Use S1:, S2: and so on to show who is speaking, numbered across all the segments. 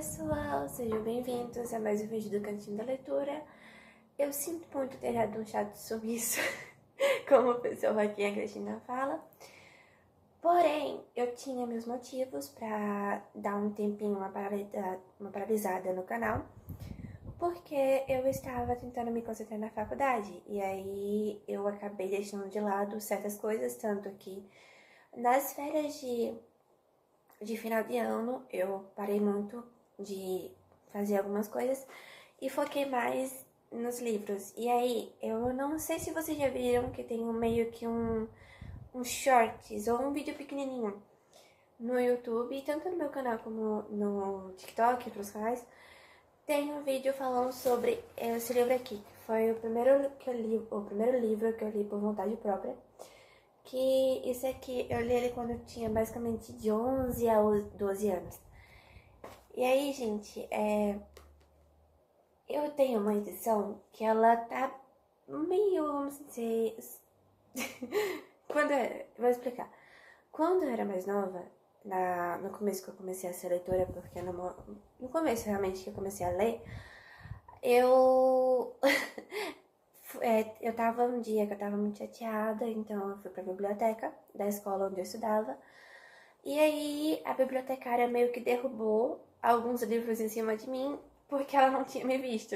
S1: pessoal, sejam bem-vindos a mais um vídeo do Cantinho da Leitura. Eu sinto muito ter dado um chato sumiço, como a pessoa aqui, a Cristina fala. Porém, eu tinha meus motivos pra dar um tempinho, uma paralisada no canal, porque eu estava tentando me concentrar na faculdade, e aí eu acabei deixando de lado certas coisas, tanto que nas férias de final de ano, eu parei muito de fazer algumas coisas e foquei mais nos livros. E aí, eu não sei se vocês já viram que tem meio que um shorts ou um vídeo pequenininho no YouTube, tanto no meu canal como no TikTok e outros canais. Tem um vídeo falando sobre esse livro aqui, que foi o primeiro livro que eu li por vontade própria. Que isso aqui, eu li ele quando eu tinha basicamente de 11 a 12 anos. E aí, gente, eu tenho uma edição que ela tá meio, vamos dizer... Vou explicar. Quando eu era mais nova, no começo que eu comecei a ser leitora, porque no começo realmente que eu comecei a ler, eu tava um dia que eu tava muito chateada, então eu fui pra biblioteca da escola onde eu estudava. E aí a bibliotecária meio que derrubou alguns livros em cima de mim, porque ela não tinha me visto.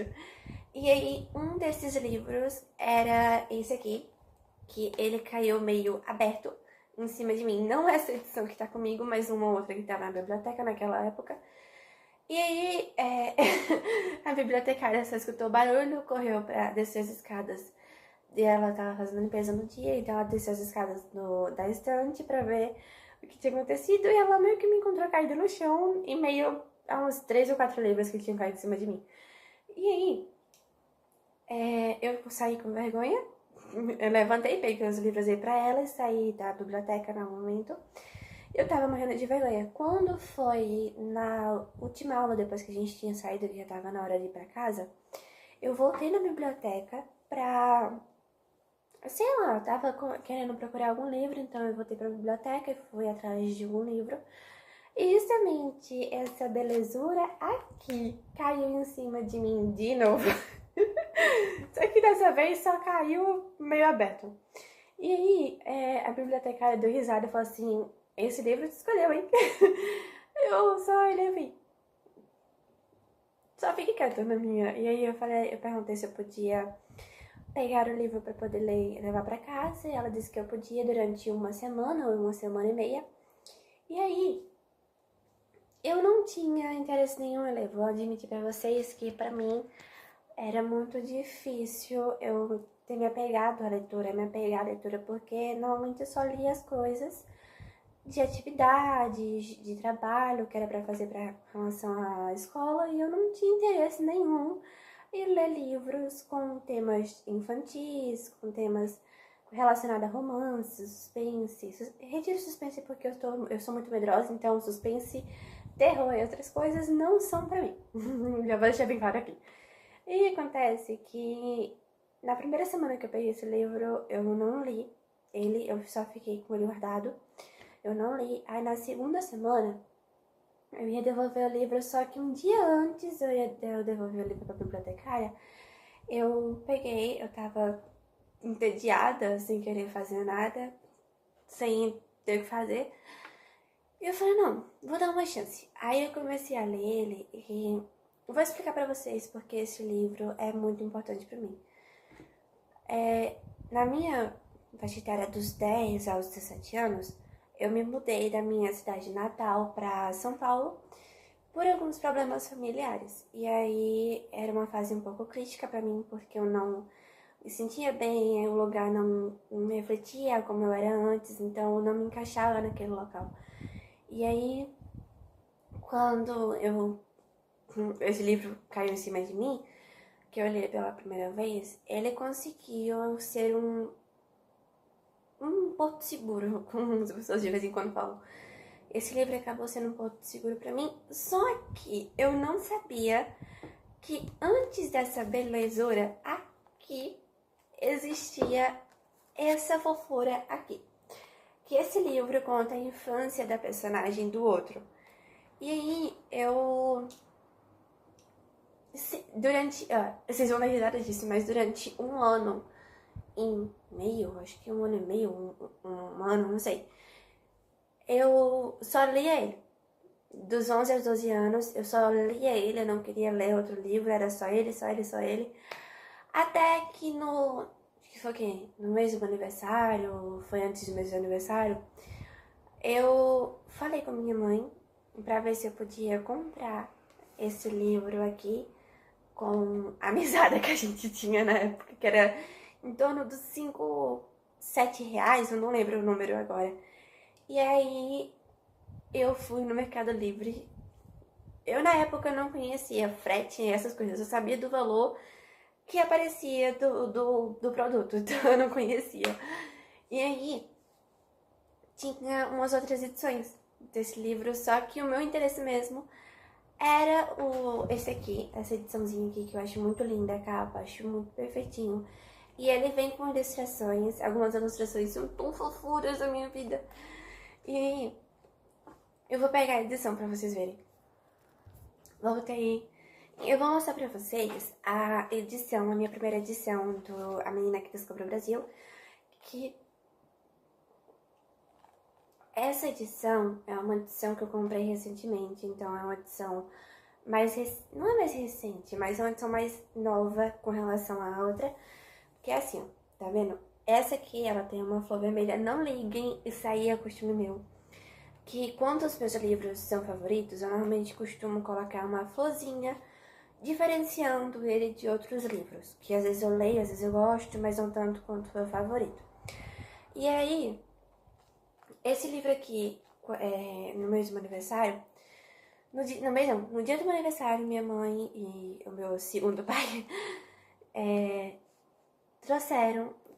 S1: E aí um desses livros era esse aqui, que ele caiu meio aberto em cima de mim. Não essa edição que tá comigo, mas uma outra que tava na biblioteca naquela época. E aí, a bibliotecária só escutou o barulho, correu pra descer as escadas. E ela tava fazendo limpeza no dia, então ela desceu as escadas da estante pra ver o que tinha acontecido. E ela meio que me encontrou caída no chão, e meio a uns 3 ou 4 livros que tinham caído em cima de mim. E aí, eu saí com vergonha. Eu levantei, peguei os livros aí pra ela e saí da biblioteca no momento. Eu tava morrendo de vergonha. Quando foi na última aula, depois que a gente tinha saído, que já tava na hora de ir pra casa, eu voltei na biblioteca pra... sei lá, eu tava querendo procurar algum livro, então eu voltei pra biblioteca e fui atrás de algum livro. E justamente essa belezura aqui caiu em cima de mim de novo. Só que dessa vez só caiu meio aberto. E aí, a bibliotecária deu risada e falou assim: esse livro você escolheu, hein? Eu só olhei e vi. Só fiquei quieta na minha. E aí eu perguntei se eu podia pegar o livro pra poder ler e levar pra casa. E ela disse que eu podia durante uma semana ou uma semana e meia. E aí, eu não tinha interesse nenhum em ler. Vou admitir pra vocês que pra mim era muito difícil eu ter me apegado à leitura, porque normalmente eu só lia as coisas de atividades, de trabalho que era pra fazer pra relação à escola, e eu não tinha interesse nenhum em ler livros com temas infantis, com temas relacionados a romance, suspense. Retiro suspense porque eu sou muito medrosa, então suspense, terror e outras coisas não são pra mim. Já vou deixar bem claro aqui. E acontece que na primeira semana que eu peguei esse livro, eu não li ele, eu só fiquei com ele guardado. Eu não li. Aí na segunda semana, eu ia devolver o livro, só que um dia antes de eu devolver o livro pra bibliotecária, eu tava entediada, sem querer fazer nada, sem ter o que fazer. E eu falei, não, vou dar uma chance. Aí eu comecei a ler ele e eu vou explicar pra vocês porque esse livro é muito importante pra mim. Na minha faixa etária dos 10 aos 17 anos, eu me mudei da minha cidade natal para São Paulo por alguns problemas familiares. E aí era uma fase um pouco crítica para mim, porque eu não me sentia bem, o lugar não me refletia como eu era antes, então eu não me encaixava naquele local. E aí, quando esse livro caiu em cima de mim, que eu li pela primeira vez, ele conseguiu ser um porto seguro, como as pessoas de vez em quando falam. Esse livro acabou sendo um porto seguro pra mim, só que eu não sabia que antes dessa belezura aqui, existia essa fofura aqui. Que esse livro conta a infância da personagem do outro. E aí, eu durante... vocês vão dar risada disso, mas durante um ano e meio, acho que um ano e meio, um ano, não sei. Eu só lia ele. Dos 11 aos 12 anos, eu só lia ele, eu não queria ler outro livro, era só ele, só ele, só ele. Até que que foi o quê? No mês do meu aniversário, foi antes do mês do aniversário, eu falei com a minha mãe pra ver se eu podia comprar esse livro aqui com a mesada que a gente tinha na época, que era em torno dos 5, 7 reais, eu não lembro o número agora. E aí eu fui no Mercado Livre. Eu na época não conhecia frete e essas coisas, eu sabia do valor que aparecia do produto, então eu não conhecia. E aí tinha umas outras edições desse livro, só que o meu interesse mesmo era esse aqui, essa ediçãozinha aqui, que eu acho muito linda a capa, acho muito perfeitinho. E ele vem com ilustrações, algumas ilustrações são tão fofuras da minha vida. E aí, eu vou pegar a edição pra vocês verem. Voltei. Eu vou mostrar pra vocês a edição, a minha primeira edição do A Menina que Descobriu o Brasil, que essa edição é uma edição que eu comprei recentemente, então é uma edição não é mais recente, mas é uma edição mais nova com relação à outra, que é assim, ó, tá vendo? Essa aqui, ela tem uma flor vermelha, não liguem, isso aí é costume meu, que quando os meus livros são favoritos, eu normalmente costumo colocar uma florzinha, diferenciando ele de outros livros, que às vezes eu leio, às vezes eu gosto, mas não tanto quanto o meu favorito. E aí, esse livro aqui, no mês do meu aniversário, no dia do meu aniversário, minha mãe e o meu segundo pai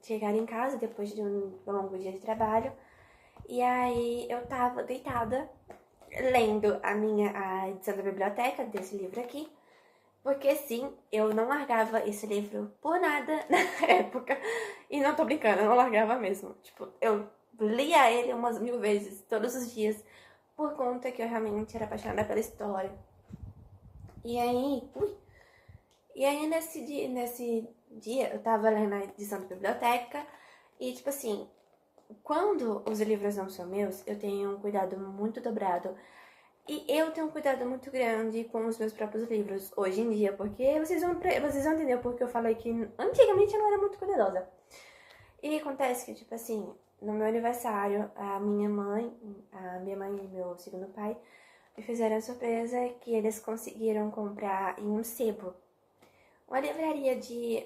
S1: chegaram em casa depois de um longo dia de trabalho, e aí eu tava deitada, lendo a edição da biblioteca desse livro aqui, porque sim, eu não largava esse livro por nada na época, e não tô brincando, eu não largava mesmo. Tipo, eu lia ele umas 1000 vezes, todos os dias, por conta que eu realmente era apaixonada pela história. E aí nesse dia eu tava lendo a edição da biblioteca, e tipo assim, quando os livros não são meus, eu tenho um cuidado muito dobrado. E eu tenho um cuidado muito grande com os meus próprios livros hoje em dia, porque vocês vão entender porque eu falei que antigamente eu não era muito cuidadosa. E acontece que, tipo assim, no meu aniversário, a minha mãe e meu segundo pai me fizeram a surpresa que eles conseguiram comprar em um sebo, uma livraria de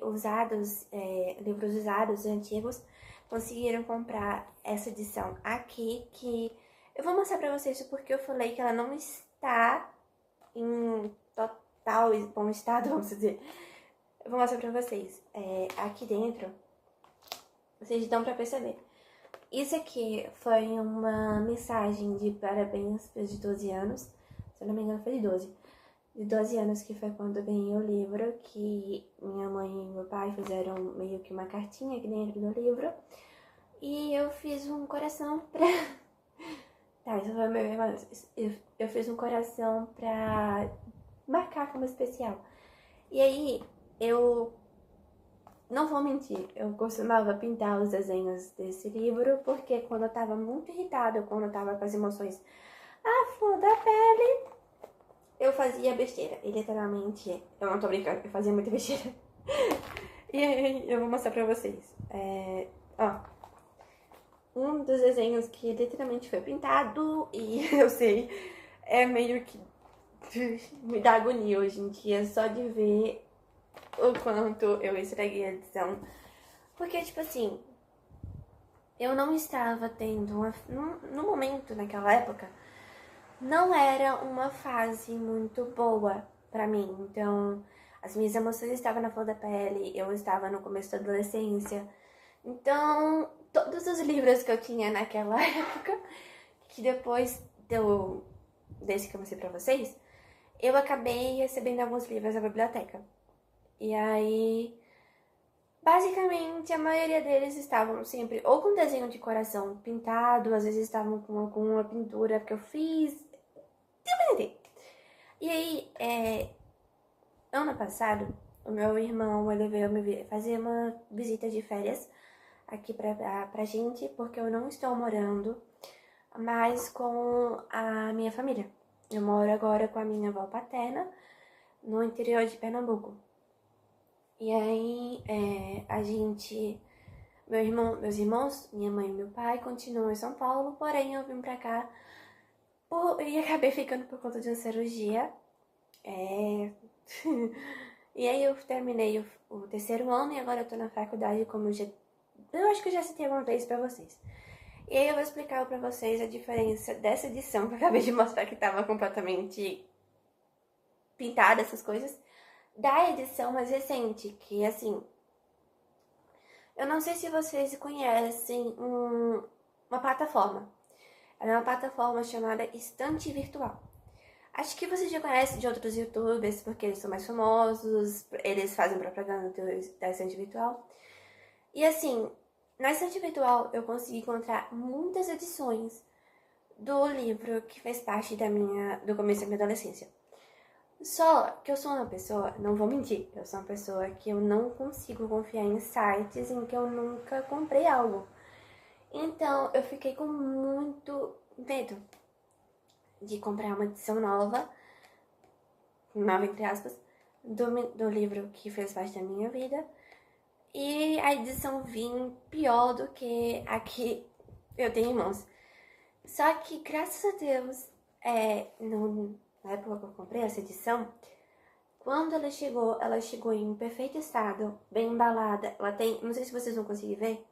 S1: livros usados, antigos, conseguiram comprar essa edição aqui, que eu vou mostrar pra vocês porque eu falei que ela não está em total bom estado, vamos dizer. Eu vou mostrar pra vocês. Aqui dentro, vocês dão pra perceber. Isso aqui foi uma mensagem de parabéns para de 12 anos. Se eu não me engano, foi de 12. De 12 anos, que foi quando eu ganhei o livro, que minha mãe e meu pai fizeram meio que uma cartinha aqui dentro do livro. E eu fiz um coração pra... Tá, isso foi meu irmão. Eu fiz um coração pra marcar como especial. E aí, eu não vou mentir, eu costumava pintar os desenhos desse livro, porque quando eu tava muito irritada, quando eu tava com as emoções à flor da pele, eu fazia besteira. E literalmente, eu não tô brincando, eu fazia muita besteira. E aí, eu vou mostrar pra vocês. Um dos desenhos que literalmente foi pintado, e eu sei, é meio que me dá agonia hoje em dia só de ver o quanto eu estraguei a edição. Porque, tipo assim, eu não estava tendo no momento, naquela época, não era uma fase muito boa pra mim. Então, as minhas emoções estavam na flor da pele, eu estava no começo da adolescência. Então, todos os livros que eu tinha naquela época, que depois desse que eu mostrei pra vocês, eu acabei recebendo alguns livros da biblioteca. E aí, basicamente, a maioria deles estavam sempre ou com desenho de coração pintado, às vezes estavam com alguma pintura que eu fiz. E aí, ano passado, o meu irmão, ele veio fazer uma visita de férias aqui pra gente, porque eu não estou morando mais com a minha família. Eu moro agora com a minha avó paterna, no interior de Pernambuco. E aí, meus irmãos, minha mãe e meu pai continuam em São Paulo, porém eu vim pra cá e acabei ficando por conta de uma cirurgia. E aí eu terminei o terceiro ano e agora eu tô na faculdade, eu acho que eu já citei uma vez pra vocês. E aí eu vou explicar pra vocês a diferença dessa edição, que eu acabei de mostrar que tava completamente pintada, essas coisas, da edição mais recente, que assim, eu não sei se vocês conhecem uma plataforma. Ela é uma plataforma chamada Estante Virtual. Acho que vocês já conhecem de outros youtubers, porque eles são mais famosos, eles fazem propaganda da Estante Virtual. E assim, na Estante Virtual eu consegui encontrar muitas edições do livro que fez parte do começo da minha adolescência. Só que eu sou uma pessoa, não vou mentir, eu sou uma pessoa que eu não consigo confiar em sites em que eu nunca comprei algo. Então eu fiquei com muito medo de comprar uma edição nova entre aspas, do livro que fez parte da minha vida. E a edição vinha pior do que a que eu tenho em mãos. Só que, graças a Deus, na época que eu comprei essa edição, quando ela chegou em perfeito estado, bem embalada. Ela tem, não sei se vocês vão conseguir ver,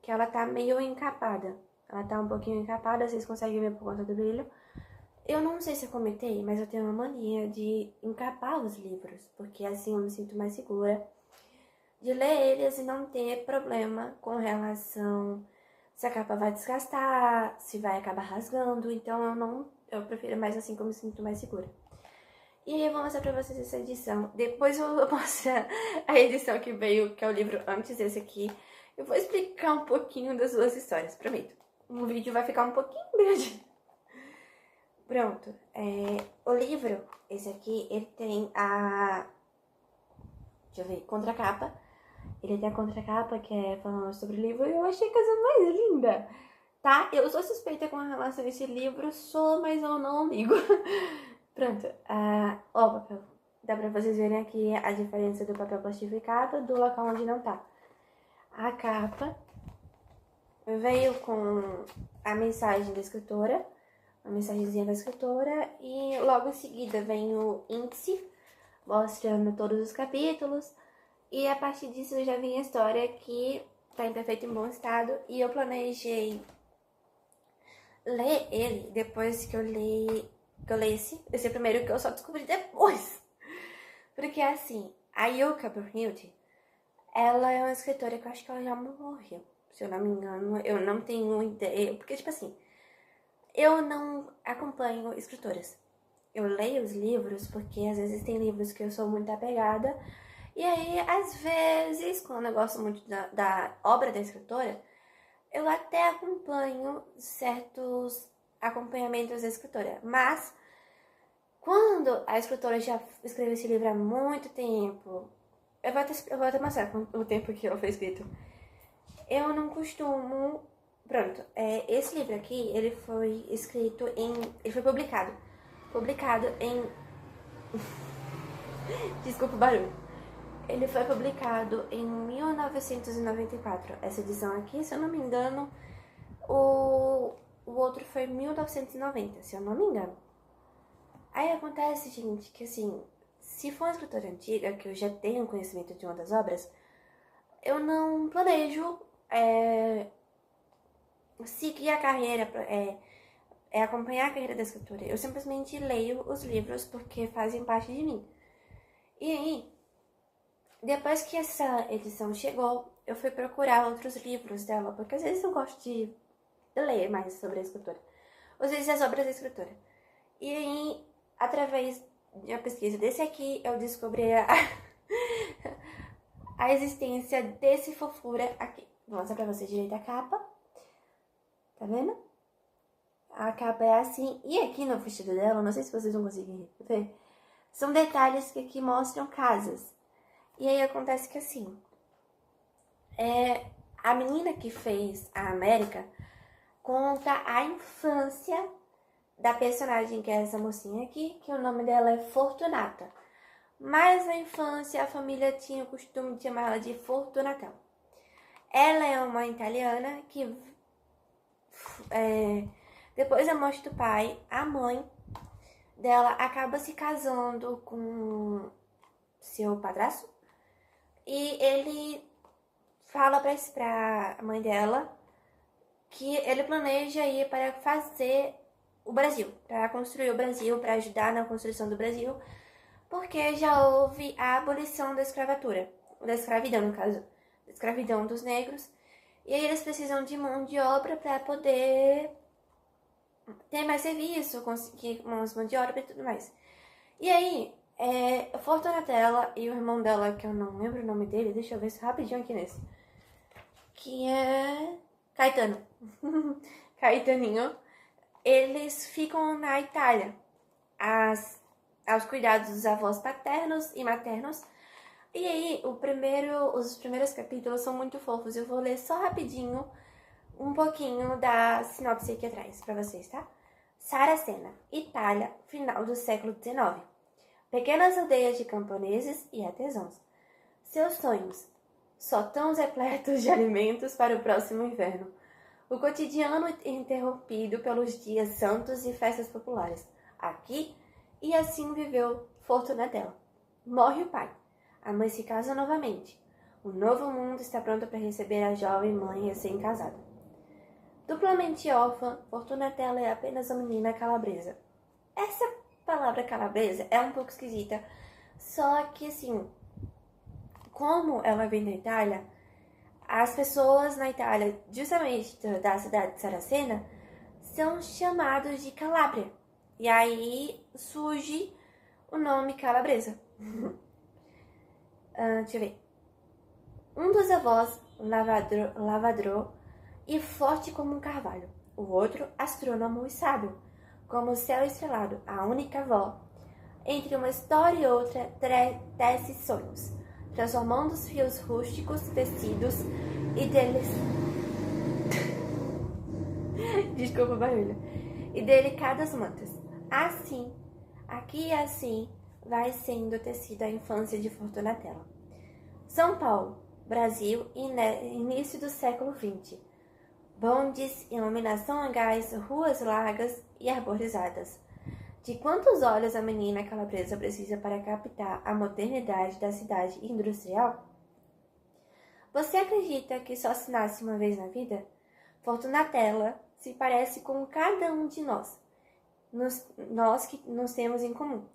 S1: que ela tá meio encapada. Ela tá um pouquinho encapada, vocês conseguem ver por conta do brilho. Eu não sei se eu comentei, mas eu tenho uma mania de encapar os livros, porque assim eu me sinto mais segura de ler eles e não ter problema com relação se a capa vai desgastar, se vai acabar rasgando. Então eu prefiro mais assim que eu me sinto mais segura. E aí eu vou mostrar pra vocês essa edição. Depois eu vou mostrar a edição que veio, que é o livro antes desse aqui. Eu vou explicar um pouquinho das duas histórias, prometo. O vídeo vai ficar um pouquinho grande. Pronto. O livro, esse aqui, ele tem deixa eu ver, contracapa. Ele tem a contracapa que é falando sobre o livro e eu achei a coisa mais linda, tá? Eu sou suspeita com relação a esse livro, mas eu não ligo. Pronto. Ó, o papel. Dá pra vocês verem aqui a diferença do papel plastificado do local onde não tá. A capa veio com a mensagem da escritora, a mensagenzinha da escritora, e logo em seguida vem o índice, mostrando todos os capítulos, e a partir disso já vem a história que tá em perfeito e bom estado, e eu planejei ler ele depois que eu lesse esse primeiro, que eu só descobri depois. Porque assim, a Yuka Brunhilde, ela é uma escritora que eu acho que ela já morreu, se eu não me engano. Eu não tenho ideia, porque tipo assim, eu não acompanho escritoras. Eu leio os livros porque às vezes tem livros que eu sou muito apegada. E aí, às vezes, quando eu gosto muito da obra da escritora, eu até acompanho certos acompanhamentos da escritora. Mas, quando a escritora já escreveu esse livro há muito tempo, eu vou até mostrar o tempo que ela foi escrito. Eu não costumo... Pronto, esse livro aqui, ele foi escrito ele foi publicado. Publicado em... Desculpa o barulho. Ele foi publicado em 1994. Essa edição aqui, se eu não me engano, o outro foi em 1990, se eu não me engano. Aí acontece, gente, que assim, se for uma escritora antiga, que eu já tenho conhecimento de uma das obras, eu não planejo seguir a carreira, acompanhar a carreira da escritora. Eu simplesmente leio os livros porque fazem parte de mim. E aí, depois que essa edição chegou, eu fui procurar outros livros dela, porque às vezes eu gosto de ler mais sobre a escritora. Às vezes as obras da escritora. E aí, através da pesquisa desse aqui, eu descobri a existência desse fofura aqui. Vou mostrar pra vocês direito a capa. Tá vendo? A capa é assim. E aqui no vestido dela, não sei se vocês vão conseguir ver, São detalhes que aqui mostram casas. E aí acontece que assim, a menina que fez a América conta a infância da personagem, que é essa mocinha aqui, que o nome dela é Fortunata. Mas na infância a família tinha o costume de chamá-la de Fortunatella. Ela é uma italiana que, depois da morte do pai, a mãe dela acaba se casando com seu padrasto. E ele fala pra mãe dela que ele planeja ir para fazer o Brasil, para construir o Brasil, para ajudar na construção do Brasil, porque já houve a abolição da escravatura, da escravidão, no caso, da escravidão dos negros, e aí eles precisam de mão de obra para poder ter mais serviço, conseguir mais mão de obra e tudo mais. E aí, Fortunatella e o irmão dela, que eu não lembro o nome dele, deixa eu ver rapidinho aqui nesse, que é Caetano. Caetaninho. Eles ficam na Itália, aos cuidados dos avós paternos e maternos. E aí, os primeiros capítulos são muito fofos. Eu vou ler só rapidinho um pouquinho da sinopse aqui atrás pra vocês, tá? Saracena, Itália, final do século XIX. Pequenas aldeias de camponeses e artesãos. Seus sonhos, só tão repletos de alimentos para o próximo inverno. O cotidiano interrompido pelos dias santos e festas populares. Aqui, e assim viveu Fortunatella. Morre o pai. A mãe se casa novamente. O novo mundo está pronto para receber a jovem mãe recém-casada. Duplamente órfã, Fortunatella é apenas uma menina calabresa. Essa palavra calabresa é um pouco esquisita, só que assim, como ela vem da Itália, as pessoas na Itália, justamente da cidade de Saracena, são chamados de Calábria. E aí surge o nome calabresa. Deixa eu ver. Um dos avós, lavrador e forte como um carvalho. O outro, astrônomo e sábio, como o céu estrelado. A única avó, entre uma história e outra, tece sonhos, transformando os fios rústicos, tecidos e deles... Desculpa o barulho. E delicadas mantas. Assim, aqui e assim, vai sendo tecida a infância de Fortunatella. São Paulo, Brasil, início do século XX. Bondes, iluminação a gás, ruas largas e arborizadas. De quantos olhos a menina calabresa precisa para captar a modernidade da cidade industrial? Você acredita que só se nasce uma vez na vida? Fortunatella se parece com cada um de nós. Nós que nos temos em comum.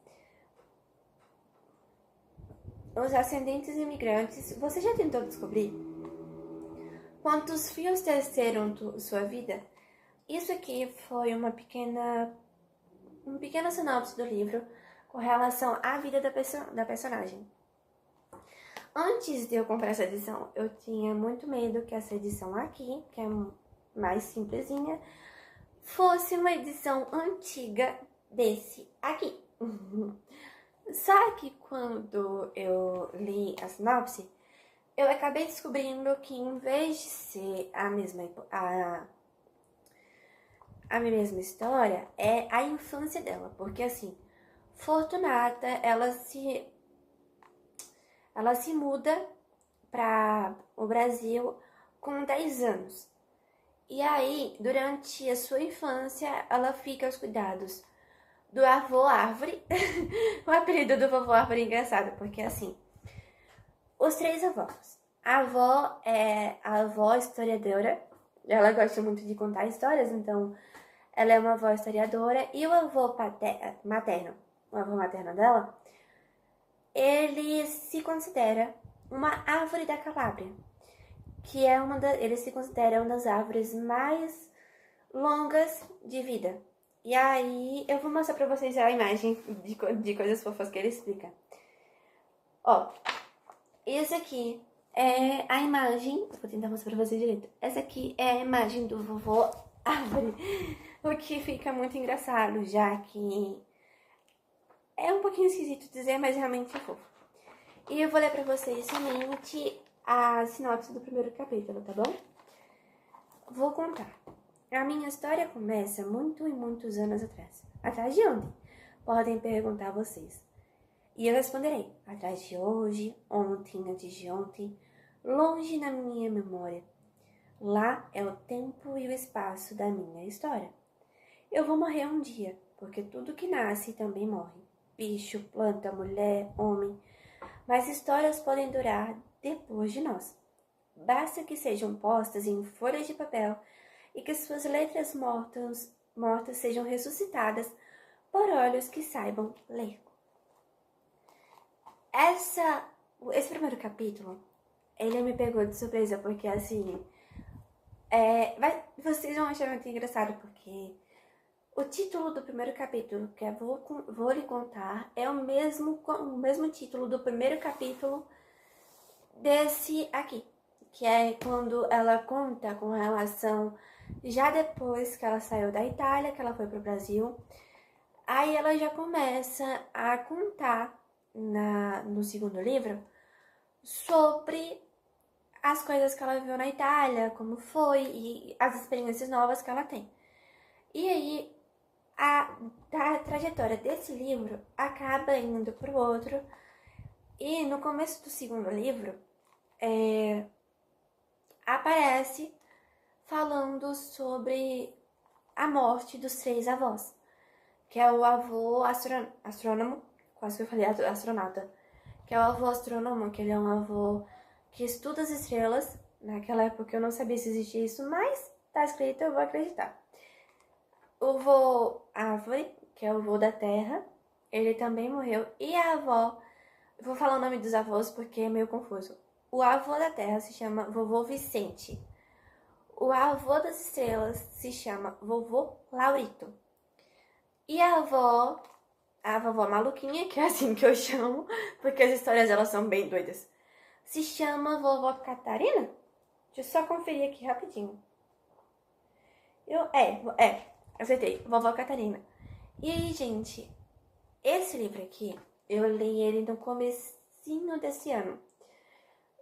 S1: Os ascendentes imigrantes, você já tentou descobrir quantos fios teceram sua vida? Isso aqui foi uma pequena sinopse do livro com relação à vida da personagem. Antes de eu comprar essa edição, eu tinha muito medo que essa edição aqui, que é mais simplesinha, fosse uma edição antiga desse aqui. Só que quando eu li a sinopse, eu acabei descobrindo que em vez de ser a mesma história, é a infância dela. Porque assim, Fortunata, ela se muda para o Brasil com 10 anos. E aí, durante a sua infância, ela fica aos cuidados do avô Árvore. O apelido do vovô Árvore é engraçado, porque assim, os 3 avós. A avó é a avó historiadora. Ela gosta muito de contar histórias, então ela é uma avó historiadora. E o avô materno, o avô materno dela, ele se considera uma árvore da Calábria, que é ele se considera uma das árvores mais longas de vida. E aí, eu vou mostrar pra vocês a imagem de coisas fofas que ele explica. Ó, esse aqui é a imagem... Vou tentar mostrar pra vocês direito. Essa aqui é a imagem do vovô Árvore. O que fica muito engraçado, já que É um pouquinho esquisito dizer, mas realmente é fofo. E eu vou ler pra vocês somente a sinopse do primeiro capítulo, tá bom? Vou contar. A minha história começa muitos anos atrás. Atrás de onde? Podem perguntar vocês. E eu responderei. Atrás de hoje, ontem, antes de ontem, longe na minha memória. Lá é o tempo e o espaço da minha história. Eu vou morrer um dia, porque tudo que nasce também morre. Bicho, planta, mulher, homem. Mas histórias podem durar depois de nós. Basta que sejam postas em folhas de papel e que suas letras mortas sejam ressuscitadas por olhos que saibam ler. Esse primeiro capítulo, ele me pegou de surpresa, porque assim, vocês vão achar muito engraçado, porque o título do primeiro capítulo, que eu vou lhe contar, é o mesmo título do primeiro capítulo desse aqui, que é quando ela conta com relação, já depois que ela saiu da Itália, que ela foi pro Brasil, aí ela já começa a contar no segundo livro sobre as coisas que ela viu na Itália, como foi, e as experiências novas que ela tem. E aí, a trajetória desse livro acaba indo pro outro, e no começo do segundo livro, aparece falando sobre a morte dos 3 avós, que é o avô astrônomo, quase que eu falei astronauta, que é o avô astrônomo, que ele é um avô que estuda as estrelas. Naquela época eu não sabia se existia isso, mas tá escrito, eu vou acreditar. O vô Árvore, que é o vô da Terra, ele também morreu. E a avó, eu vou falar o nome dos avós porque é meio confuso. O avô da Terra se chama vovô Vicente. O avô das estrelas se chama vovô Laurito. E a vovó maluquinha, que é assim que eu chamo, porque as histórias delas são bem doidas, se chama vovó Catarina? Deixa eu só conferir aqui rapidinho. Acertei, vovó Catarina. E aí, gente, esse livro aqui, eu li ele no comecinho desse ano.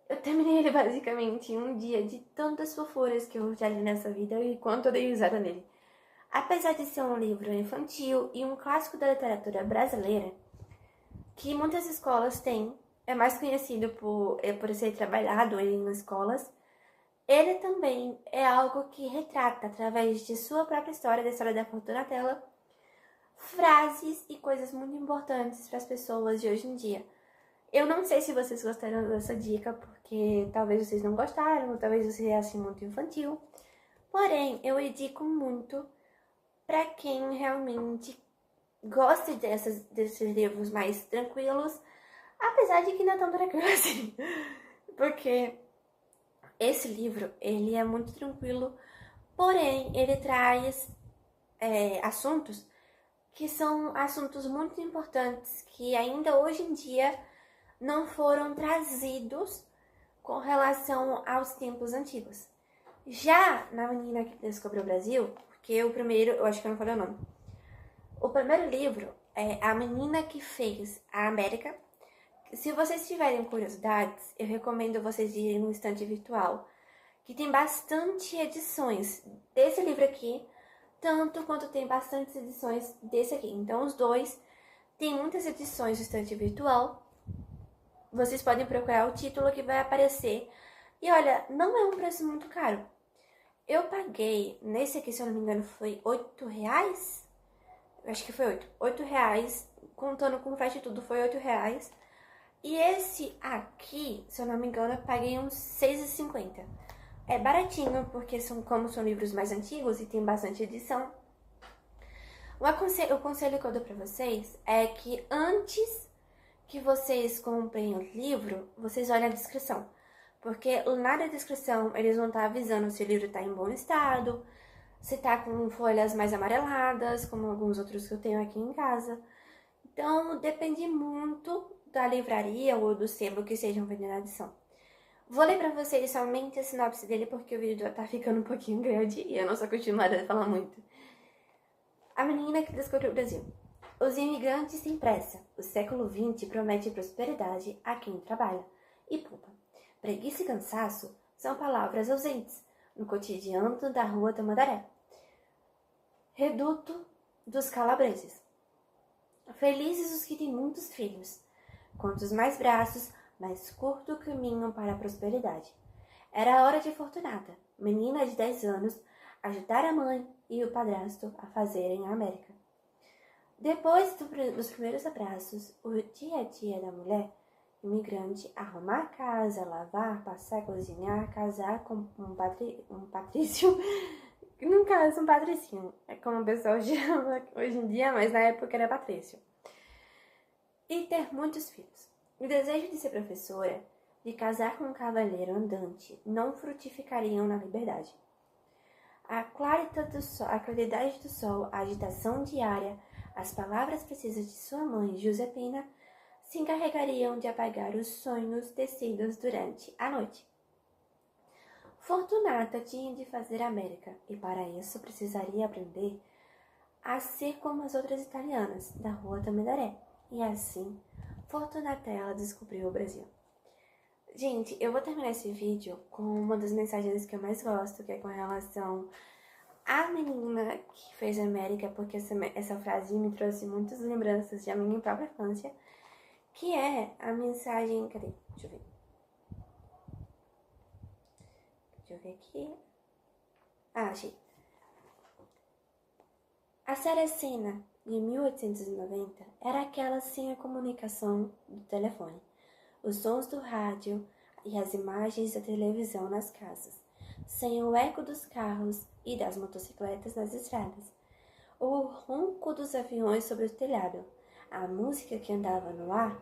S1: Eu terminei ele basicamente em um dia, de tantas fofuras que eu já li nessa vida e quanto eu dei risada nele. Apesar de ser um livro infantil e um clássico da literatura brasileira, que muitas escolas têm, é mais conhecido por ser trabalhado em escolas, ele também é algo que retrata, através de sua própria história, da história da Fortunatella, frases e coisas muito importantes para as pessoas de hoje em dia. Eu não sei se vocês gostaram dessa dica, porque talvez vocês não gostaram, ou talvez vocês achem muito infantil. Porém, eu indico muito para quem realmente gosta desses livros mais tranquilos, apesar de que não é tão tranquilo assim. Porque esse livro, ele é muito tranquilo, porém, ele traz assuntos que são assuntos muito importantes, que ainda hoje em dia não foram trazidos com relação aos tempos antigos. Já na Menina que Descobriu o Brasil, porque o primeiro, eu acho que eu não falei o nome. O primeiro livro é A Menina que Fez a América. Se vocês tiverem curiosidades, eu recomendo vocês irem no estante virtual, que tem bastante edições desse livro aqui, tanto quanto tem bastantes edições desse aqui. Então, os dois tem muitas edições do estante virtual. Vocês podem procurar o título que vai aparecer. E olha, não é um preço muito caro. Eu paguei, nesse aqui, se eu não me engano, foi R$8. Eu acho que foi 8. R$8, contando com frete e tudo, foi R$8. E esse aqui, se eu não me engano, eu paguei uns R$6,50. É baratinho, porque como são livros mais antigos e tem bastante edição. O conselho que eu dou pra vocês é que antes que vocês comprem o livro, vocês olhem a descrição. Porque lá na descrição eles vão estar avisando se o livro está em bom estado, se está com folhas mais amareladas, como alguns outros que eu tenho aqui em casa. Então, depende muito da livraria ou do sebo que estejam vendendo a edição. Vou ler pra vocês somente a sinopse dele, porque o vídeo já tá ficando um pouquinho grande e eu não sou acostumada a falar muito. A Menina que Descobriu o Brasil. Os imigrantes têm pressa. O século XX promete prosperidade a quem trabalha e poupa. Preguiça e cansaço são palavras ausentes no cotidiano da Rua Tamandaré. Reduto dos calabreses. Felizes os que têm muitos filhos. Quantos mais braços, mais curto o caminho para a prosperidade. Era a hora de Fortunata, menina de 10 anos, ajudar a mãe e o padrasto a fazerem a América. Depois dos primeiros abraços, o dia a dia da mulher imigrante, arrumar a casa, lavar, passar, cozinhar, casar com um patrício, no caso um patricinho, é como o pessoal chama hoje em dia, mas na época era patrício. E ter muitos filhos. O desejo de ser professora, de casar com um cavaleiro andante, não frutificariam na liberdade. A claridade do sol, a agitação diária, as palavras precisas de sua mãe, Josepina, se encarregariam de apagar os sonhos tecidos durante a noite. Fortunata tinha de fazer América, e para isso precisaria aprender a ser como as outras italianas da Rua Tamandaré. E assim, Fortunatella descobriu o Brasil. Gente, eu vou terminar esse vídeo com uma das mensagens que eu mais gosto, que é com relação à menina que fez América, porque essa frase me trouxe muitas lembranças da minha própria infância, que é a mensagem... Cadê? Deixa eu ver aqui. Ah, achei. A Teresina, de 1890, era aquela sem a comunicação do telefone, os sons do rádio e as imagens da televisão nas casas, sem o eco dos carros e das motocicletas nas estradas, o ronco dos aviões sobre o telhado, a música que andava no ar.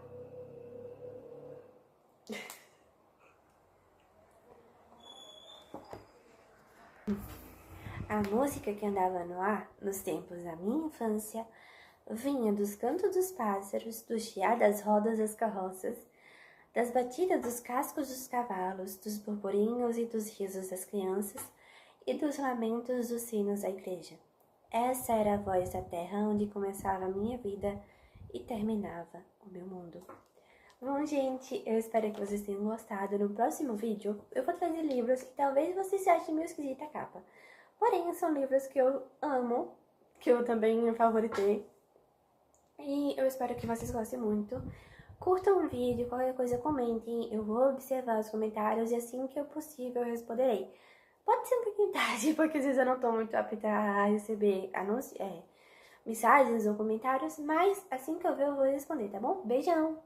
S1: A música que andava no ar nos tempos da minha infância vinha dos cantos dos pássaros, do chiar das rodas das carroças, das batidas dos cascos dos cavalos, dos burburinhos e dos risos das crianças e dos lamentos dos sinos da igreja. Essa era a voz da terra onde começava a minha vida e terminava o meu mundo. Bom, gente, eu espero que vocês tenham gostado. No próximo vídeo, eu vou trazer livros que talvez vocês achem meio esquisita a capa. Porém, são livros que eu amo, que eu também favoritei. E eu espero que vocês gostem muito. Curtam o vídeo, qualquer coisa comentem. Eu vou observar os comentários e assim que eu possível eu responderei. Pode ser um pouquinho tarde, porque às vezes eu não tô muito apta a receber mensagens ou comentários, mas assim que eu ver eu vou responder, tá bom? Beijão!